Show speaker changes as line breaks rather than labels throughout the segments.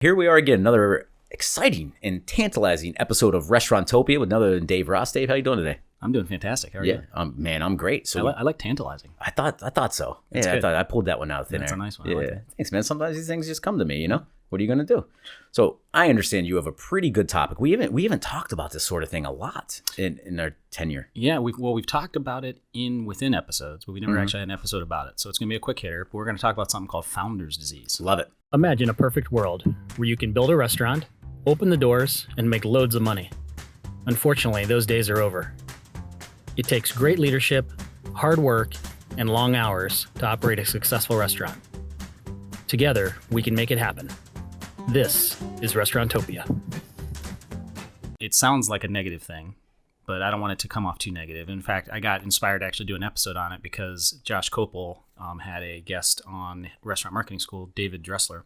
Here we are again, another exciting and tantalizing episode of Restauranttopia with another Dave Ross. Dave, how you doing today?
I'm doing fantastic. How are you?
Man, I'm great. So
I like tantalizing.
I thought so.
That's
I
good.
thought I pulled that one out of thin
That's
air.
a nice one.
Yeah,
I like it.
thanks, man. Sometimes these things just come to me. What are you gonna do? So I understand you have a pretty good topic. We haven't talked about this sort of thing a lot in our tenure.
Yeah, we've talked about it within episodes, but we never actually had an episode about it. So it's gonna be a quick hitter. But we're gonna talk about something called founder's disease.
Love it.
Imagine a perfect world where you can build a restaurant, open the doors, and make loads of money. Unfortunately, those days are over. It takes great leadership, hard work, and long hours to operate a successful restaurant. Together, we can make it happen. This is Restauranttopia.
It sounds like a negative thing, but I don't want it to come off too negative. In fact, I got inspired to actually do an episode on it because Josh Kopel had a guest on Restaurant Marketing School, David Dressler,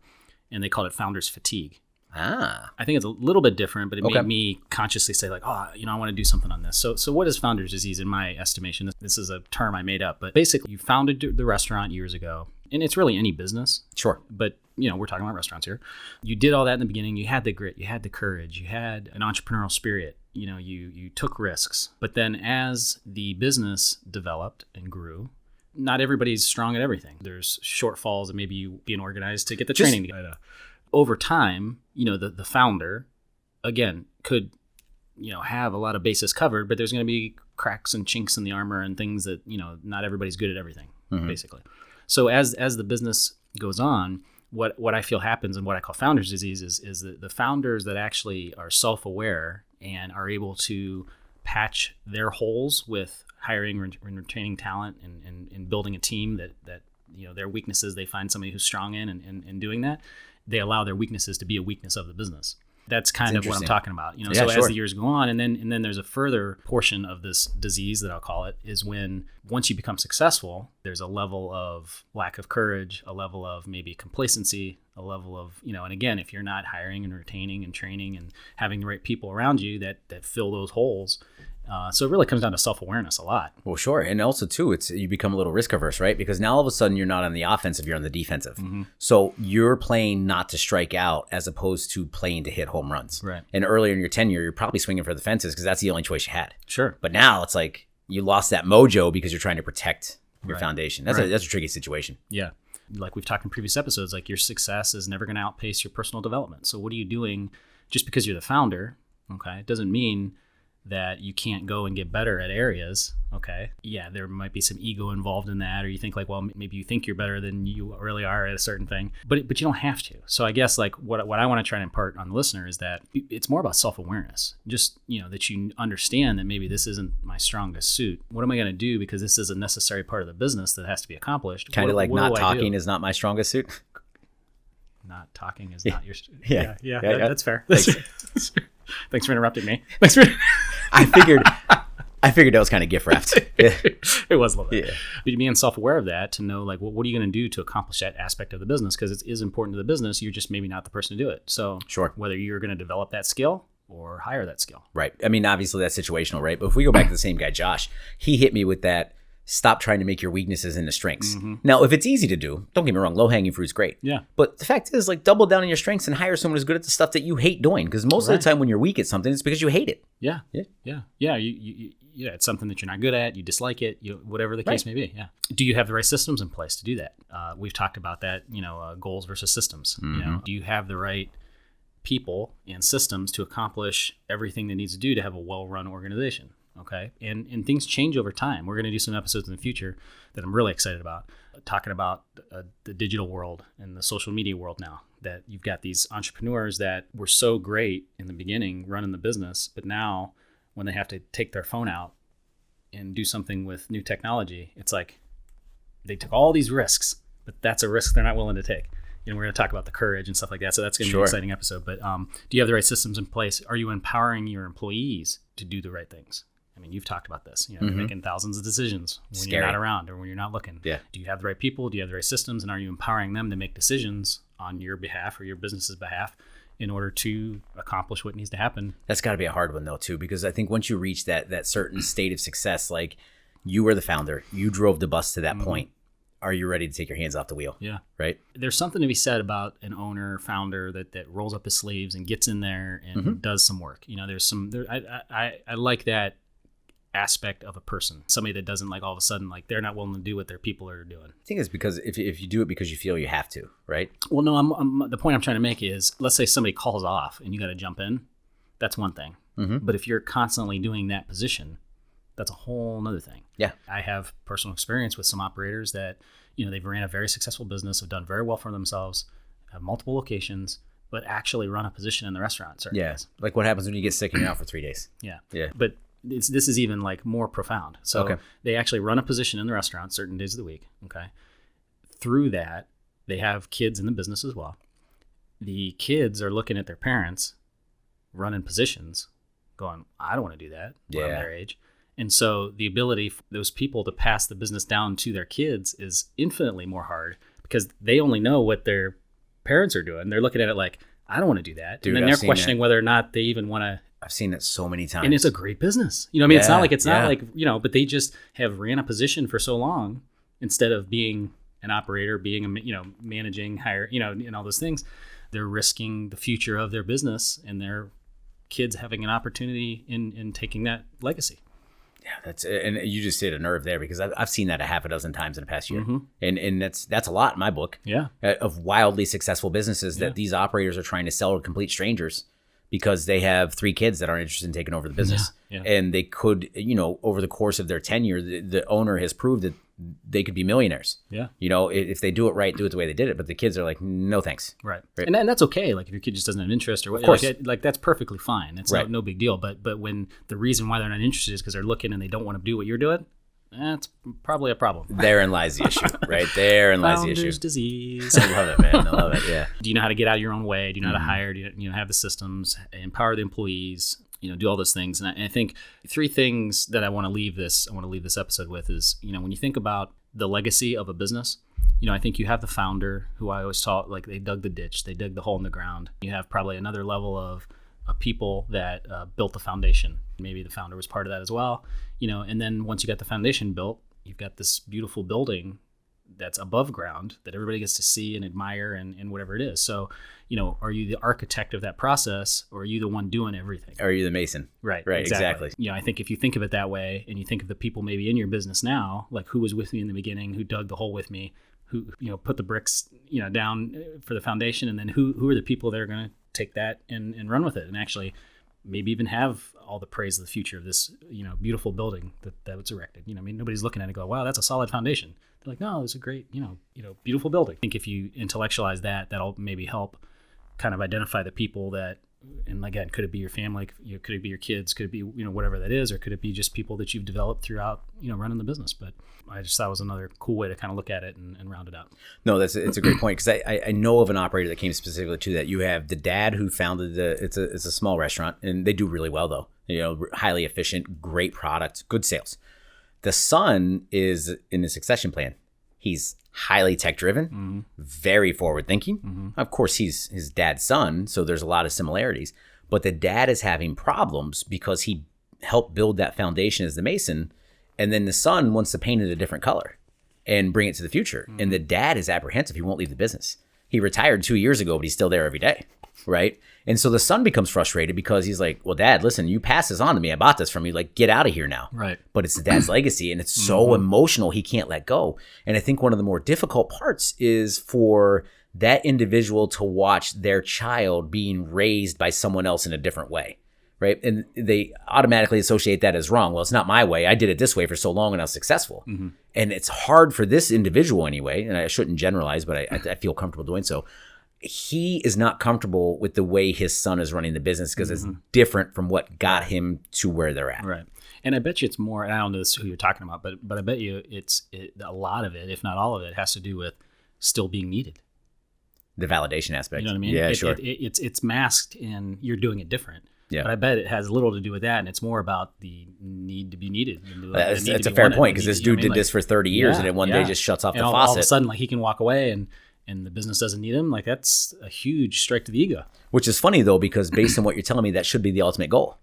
and they called it Founder's Fatigue.
Ah,
I think it's a little bit different, but it made me consciously say I want to do something on this. So what is founder's disease in my estimation? This is a term I made up, but basically you founded the restaurant years ago, and it's really any business.
sure.
But we're talking about restaurants here. You did all that in the beginning. You had the grit, you had the courage, you had an entrepreneurial spirit. You took risks. But then as the business developed and grew, not everybody's strong at everything. There's shortfalls and maybe you being organized to get the training together. Over time, the founder, again, could, have a lot of bases covered, but there's going to be cracks and chinks in the armor and things that, not everybody's good at everything, basically. So as the business goes on, what I feel happens and what I call founder's disease is that the founders that actually are self-aware and are able to patch their holes with hiring and retaining talent and building a team that their weaknesses, they find somebody who's strong in and doing that, they allow their weaknesses to be a weakness of the business. That's kind of what I'm talking about. So as the years go on, and then there's a further portion of this disease that I'll call it is when once you become successful, there's a level of lack of courage, a level of maybe complacency, a level of, and again, if you're not hiring and retaining and training and having the right people around you that fill those holes. So it really comes down to self-awareness a lot.
Well, sure. And also, too, you become a little risk averse, right? Because now all of a sudden you're not on the offensive, you're on the defensive. So you're playing not to strike out as opposed to playing to hit home runs.
Right.
And earlier in your tenure, you're probably swinging for the fences because that's the only choice you had.
Sure.
But now it's like you lost that mojo because you're trying to protect your foundation. That's a tricky situation.
Yeah. Like we've talked in previous episodes, like your success is never going to outpace your personal development. So what are you doing just because you're the founder? Okay. It doesn't mean that you can't go and get better at areas. Okay. Yeah, there might be some ego involved in that, or you think maybe you think you're better than you really are at a certain thing, but you don't have to. So I guess what I want to try to impart on the listener is that it's more about self-awareness. Just, that you understand that maybe this isn't my strongest suit. What am I going to do? Because this is a necessary part of the business that has to be accomplished.
Kind of like not talking is not my strongest suit.
Not talking is not your...
Yeah.
That's fair. Thanks for interrupting me.
I figured that was kind of gift wrapped.
It was a little bit.
Yeah.
But being self-aware of that, to know what are you going to do to accomplish that aspect of the business? Because it is important to the business. You're just maybe not the person to do it. So
sure,
whether you're going to develop that skill or hire that skill.
Right. I mean, obviously that's situational, right? But if we go back to the same guy, Josh, he hit me with that. Stop trying to make your weaknesses into strengths. Now, if it's easy to do, don't get me wrong, low-hanging fruit's great.
Yeah.
But the fact is, double down on your strengths and hire someone who's good at the stuff that you hate doing. Because most of the time when you're weak at something, it's because you hate it.
Yeah. It's something that you're not good at. You dislike it. Whatever the case may be. Yeah. Do you have the right systems in place to do that? We've talked about that. Goals versus systems. Do you have the right people and systems to accomplish everything that needs to do to have a well-run organization? Okay. And things change over time. We're going to do some episodes in the future that I'm really excited about, talking about the digital world and the social media world now, that you've got these entrepreneurs that were so great in the beginning running the business, but now when they have to take their phone out and do something with new technology, it's like they took all these risks, but that's a risk they're not willing to take. We're going to talk about the courage and stuff like that. So that's going to be an exciting episode. But do you have the right systems in place? Are you empowering your employees to do the right things? I mean, you've talked about this. They're making thousands of decisions when you're not around or when you're not looking.
Yeah.
Do you have the right people? Do you have the right systems? And are you empowering them to make decisions on your behalf or your business's behalf in order to accomplish what needs to happen?
That's got to be a hard one, though, too, because I think once you reach that certain state of success, like you were the founder, you drove the bus to that point. are you ready to take your hands off the wheel?
Yeah.
Right.
There's something to be said about an owner, founder that rolls up his sleeves and gets in there and does some work. I like that aspect of a person, somebody that doesn't like all of a sudden, like they're not willing to do what their people are doing.
I think it's because if you do it because you feel you have to, right?
Well, no, the point I'm trying to make is, let's say somebody calls off and you got to jump in. That's one thing. But if you're constantly doing that position, that's a whole nother thing.
Yeah.
I have personal experience with some operators that, they've ran a very successful business, have done very well for themselves, have multiple locations, but actually run a position in the restaurant. Certain days.
Like what happens when you get sick and you're out for 3 days.
Yeah.
Yeah.
But this is even like more profound. So they actually run a position in the restaurant certain days of the week. Okay. Through that, they have kids in the business as well. The kids are looking at their parents running positions going, I don't want to do that when I'm their age. And so the ability for those people to pass the business down to their kids is infinitely more hard because they only know what their parents are doing. They're looking at it like, I don't want to do that.
Dude,
and then they're questioning whether or not they even want to.
I've seen it so many times.
And it's a great business. It's not like, but they just have ran a position for so long instead of being an operator, being managing, hire, and all those things. They're risking the future of their business and their kids having an opportunity in taking that legacy.
Yeah, and you just hit a nerve there because I've seen that a half a dozen times in the past year, and that's a lot in my book.
Yeah,
of wildly successful businesses that these operators are trying to sell to complete strangers because they have 3 kids that aren't interested in taking over the business, and they could, over the course of their tenure, the owner has proved that they could be millionaires.
Yeah,
if they do it right, do it the way they did it. But the kids are like, no thanks.
Right. And that's okay. Like if your kid just doesn't have interest or what, like that's perfectly fine. It's no big deal. But when the reason why they're not interested is because they're looking and they don't want to do what you're doing, that's probably a problem.
Therein lies the issue, right? Therein lies the issue.
Founder's disease.
I love it, man. I love it. Yeah.
Do you know how to get out of your own way? Do you know how to hire? Do you have the systems? Empower the employees. Do all those things. And I think 3 things that I want to leave this episode with is, when you think about the legacy of a business, I think you have the founder who I always taught, like they dug the ditch, they dug the hole in the ground. You have probably another level of people that built the foundation. Maybe the founder was part of that as well. And then once you got the foundation built, you've got this beautiful building that's above ground that everybody gets to see and admire and whatever it is. So, are you the architect of that process or are you the one doing everything?
Are you the mason?
Right.
Exactly.
I think if you think of it that way and you think of the people maybe in your business now, like who was with me in the beginning, who dug the hole with me, who, put the bricks, down for the foundation, and then who are the people that are going to take that and run with it and actually maybe even have all the praise of the future of this, beautiful building that was erected. Nobody's looking at it and go, wow, that's a solid foundation. They're like, no, it's a great, beautiful building. I think if you intellectualize that, that'll maybe help kind of identify the people that, and again, could it be your family? Could it be your kids? Could it be, whatever that is, or could it be just people that you've developed throughout, running the business? But I just thought it was another cool way to kind of look at it and round it out. No,
it's a great point because I know of an operator that came specifically to that. You have the dad who founded it's a small restaurant and they do really well though. Highly efficient, great product, good sales. The son is in the succession plan. He's highly tech driven, very forward thinking. Of course, he's his dad's son, so there's a lot of similarities. But the dad is having problems because he helped build that foundation as the mason, and then the son wants to paint it a different color and bring it to the future. And the dad is apprehensive. He won't leave the business. He retired 2 years ago, but he's still there every day, right? And so the son becomes frustrated because he's like, well, Dad, listen, you passed this on to me. I bought this from you. Like, get out of here now.
Right.
But it's the dad's legacy, and it's so emotional, he can't let go. And I think one of the more difficult parts is for that individual to watch their child being raised by someone else in a different way, right? And they automatically associate that as wrong. Well, it's not my way. I did it this way for so long, and I was successful. And it's hard for this individual anyway, and I shouldn't generalize, but I feel comfortable doing so. He is not comfortable with the way his son is running the business because it's different from what got him to where they're at.
Right. And I bet you it's more, and I don't know who you're talking about, but I bet you a lot of it, if not all of it, has to do with still being needed.
The validation aspect.
You know what I mean?
Yeah, sure.
It's masked and you're doing it different.
Yeah.
But I bet it has little to do with that, and it's more about the need to be needed.
That's a fair point because this dude did this for 30 years and then one day just shuts off the faucet.
All of a sudden, like he can walk away and the business doesn't need him. Like that's a huge strike to the ego.
Which is funny though, because based on what you're telling me, that should be the ultimate goal.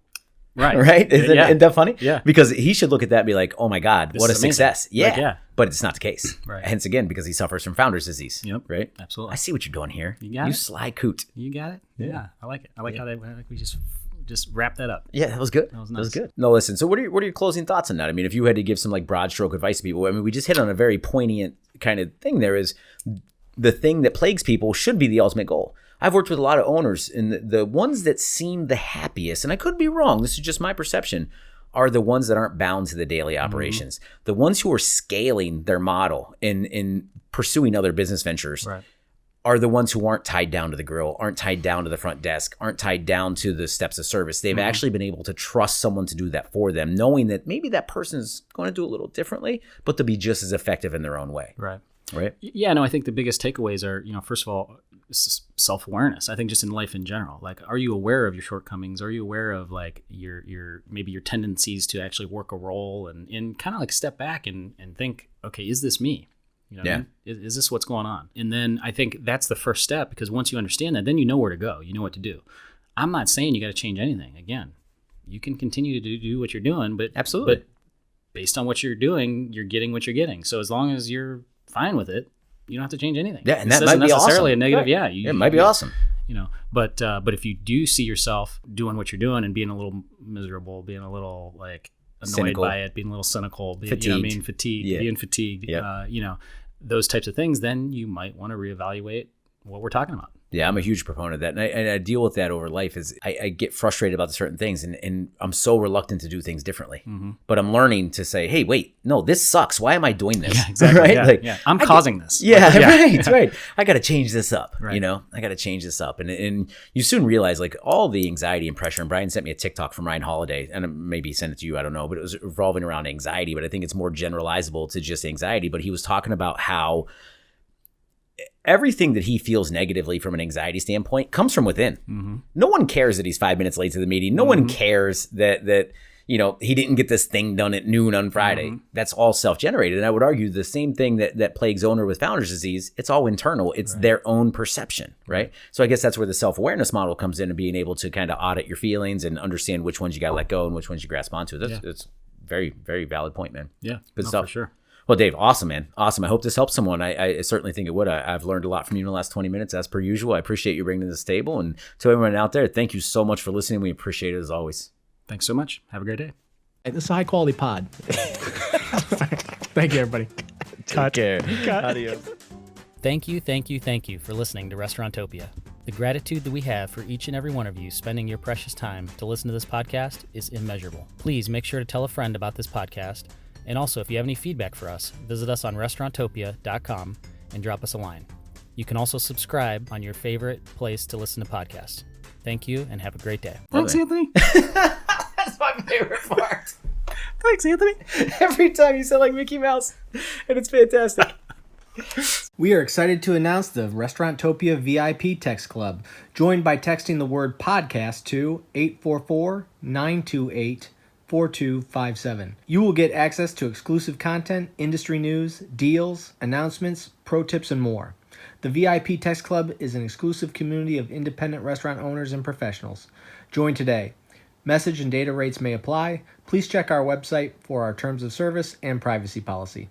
Right.
Right? Isn't that funny?
Yeah.
Because he should look at that and be like, oh my God, what a
is amazing.
success. Yeah.
Like, yeah.
But it's not the case.
Right.
Hence again, because he suffers from founder's disease.
Yep.
Right?
Absolutely.
I see what you're doing here.
You got it?
sly coot.
You got it? Yeah. I like it. I like how we just wrap that up.
Yeah, that was good.
That was
That was
nice.
good. No, listen. So what are your closing thoughts on that? I mean, if you had to give some like broad stroke advice to people, I mean, we just hit on a very poignant kind of thing. There is the thing that plagues people should be the ultimate goal. I've worked with a lot of owners, and the ones that seem the happiest, and I could be wrong, this is just my perception, are the ones that aren't bound to the daily operations. The ones who are scaling their model in pursuing other business ventures
Right.
are the ones who aren't tied down to the grill, aren't tied down to the front desk, aren't tied down to the steps of service. They've actually been able to trust someone to do that for them, knowing that maybe that person's going to do a little differently, but to be just as effective in their own way.
Right.
Right?
Yeah, no, I think the biggest takeaways are, first of all, self-awareness. I think just in life in general, like, are you aware of your shortcomings? Are you aware of like your maybe your tendencies to actually work a role and kind of like step back and think, okay, is this me? You know what I mean? Is this what's going on? And then I think that's the first step, because once you understand that, then you know where to go. You know what to do. I'm not saying you got to change anything. Again, you can continue to do what you're doing, but
Absolutely.
But based on what you're doing, you're getting what you're getting. So as long as you're fine with it, you don't have to change anything.
Yeah, and
This
that
isn't
might be
necessarily
awesome.
a negative.
Right.
Yeah,
It might be awesome.
But if you do see yourself doing what you're doing and being a little miserable, being a little like annoyed
Cynical.
by it, being a little cynical,
Fatigued.
being fatigued, those types of things, then you might want to reevaluate what we're talking about.
Yeah, I'm a huge proponent of that. And I deal with that over life. Is I get frustrated about certain things, and I'm so reluctant to do things differently. But I'm learning to say, hey, wait, no, this sucks. Why am I doing this?
Yeah, exactly.
Right?
Yeah,
Like,
yeah. I'm causing this.
Yeah,
Like,
right. I got to change this up.
Right.
I got to change this up. And you soon realize like all the anxiety and pressure. And Brian sent me a TikTok from Ryan Holiday, and maybe he sent it to you. I don't know, but it was revolving around anxiety. But I think it's more generalizable to just anxiety. But he was talking about how everything that he feels negatively from an anxiety standpoint comes from within. No one cares that he's 5 minutes late to the meeting. No one cares that he didn't get this thing done at noon on Friday. That's all self-generated. And I would argue the same thing that plagues owner with founder's disease, it's all internal. It's their own perception, right? So I guess that's where the self-awareness model comes in, and being able to kind of audit your feelings and understand which ones you got to let go and which ones you grasp onto. That's very, very valid point, man.
Yeah,
Good
no,
stuff.
for sure.
Well, Dave, awesome, man. Awesome. I hope this helps someone. I certainly think it would. I've learned a lot from you in the last 20 minutes, as per usual. I appreciate you bringing this table. And to everyone out there, thank you so much for listening. We appreciate it as always.
Thanks so much. Have a great day.
This is a high quality pod. Thank you, everybody.
Take care. Adios.
Thank you for listening to Restaurantopia. The gratitude that we have for each and every one of you spending your precious time to listen to this podcast is immeasurable. Please make sure to tell a friend about this podcast. And also, if you have any feedback for us, visit us on restaurantopia.com and drop us a line. You can also subscribe on your favorite place to listen to podcasts. Thank you and have a great day.
Thanks, Anthony.
That's my favorite part.
Thanks, Anthony.
Every time you sound like Mickey Mouse, and it's fantastic.
We are excited to announce the Restaurantopia VIP Text Club. Join by texting the word podcast to 844-928-4257. You will get access to exclusive content, industry news, deals, announcements, pro tips, and more. The VIP Text Club is an exclusive community of independent restaurant owners and professionals. Join today. Message and data rates may apply. Please check our website for our terms of service and privacy policy.